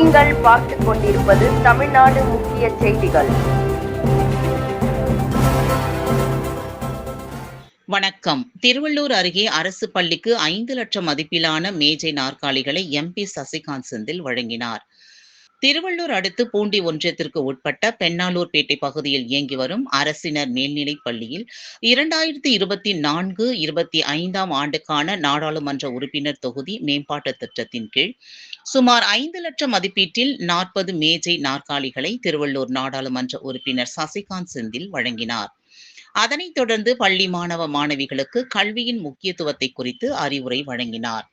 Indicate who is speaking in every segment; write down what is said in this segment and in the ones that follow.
Speaker 1: நீங்கள் பார்த்துக் கொண்டிருப்பது தமிழ்நாடு முக்கிய செய்திகள்.
Speaker 2: வணக்கம். திருவள்ளூர் அருகே அரசு பள்ளிக்கு 5 லட்சம் மதிப்பிலான மேஜை நாற்காலிகளை எம்பி சசிகாந்த் செந்தில் வழங்கினார். திருவள்ளூர் அடுத்து பூண்டி ஒன்றியத்திற்கு உட்பட்ட பெண்ணாலூர்பேட்டை பகுதியில் இயங்கி வரும் அரசினர் மேல்நிலைப் பள்ளியில் 2024-25 ஆண்டுக்கான நாடாளுமன்ற உறுப்பினர் தொகுதி மேம்பாட்டு திட்டத்தின் கீழ் சுமார் 5 லட்சம் மதிப்பீட்டில் 40 மேஜை நாற்காலிகளை திருவள்ளூர் நாடாளுமன்ற உறுப்பினர் சசிகாந்த் செந்தில் வழங்கினார். அதனைத் தொடர்ந்து பள்ளி மாணவ மாணவிகளுக்கு கல்வியின் முக்கியத்துவத்தை குறித்து அறிவுரை வழங்கினார்.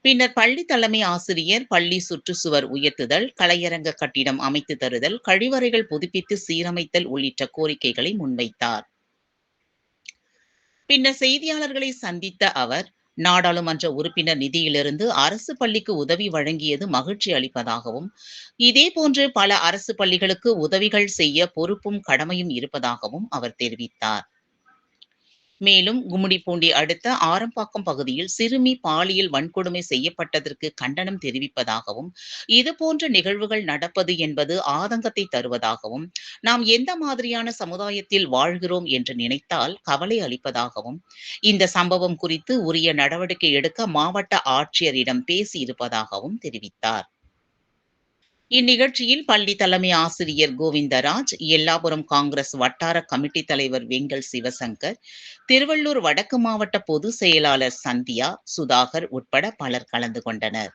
Speaker 2: பின்னர் பள்ளி தலைமை ஆசிரியர் பள்ளி சுற்றுச்சுவர் உயர்த்துதல், கலையரங்க கட்டிடம் அமைத்து தருதல், கழிவறைகள் புதுப்பித்து சீரமைத்தல் உள்ளிட்ட கோரிக்கைகளை முன்வைத்தார். பின்னர் செய்தியாளர்களை சந்தித்த அவர், நாடாளுமன்ற உறுப்பினர் நிதியிலிருந்து அரசு பள்ளிக்கு உதவி வழங்கியது மகிழ்ச்சி அளிப்பதாகவும், இதேபோன்று பல அரசு பள்ளிகளுக்கு உதவிகள் செய்ய பொறுப்பும் கடமையும் இருப்பதாகவும் அவர் தெரிவித்தார். மேலும் கும்மிடிப்பூண்டி அடுத்த ஆரம்பாக்கம் பகுதியில் சிறுமி பாலியல் வன்கொடுமை செய்யப்பட்டதற்கு கண்டனம் தெரிவிப்பதாகவும், இதுபோன்ற நிகழ்வுகள் நடப்பது என்பது ஆதங்கத்தை தருவதாகவும், நாம் எந்த மாதிரியான சமுதாயத்தில் வாழ்கிறோம் என்று நினைத்தால் கவலை அளிப்பதாகவும், இந்த சம்பவம் குறித்து உரிய நடவடிக்கை எடுக்க மாவட்ட ஆட்சியரிடம் பேசியிருப்பதாகவும் தெரிவித்தார். இந்நிகழ்ச்சியில் பள்ளி தலைமை ஆசிரியர் கோவிந்தராஜ், எல்லாபுரம் காங்கிரஸ் வட்டார கமிட்டி தலைவர் வெங்கல் சிவசங்கர், திருவள்ளூர் வடக்கு மாவட்ட பொதுச் செயலாளர் சந்தியா, சுதாகர் உட்பட பலர் கலந்து கொண்டனர்.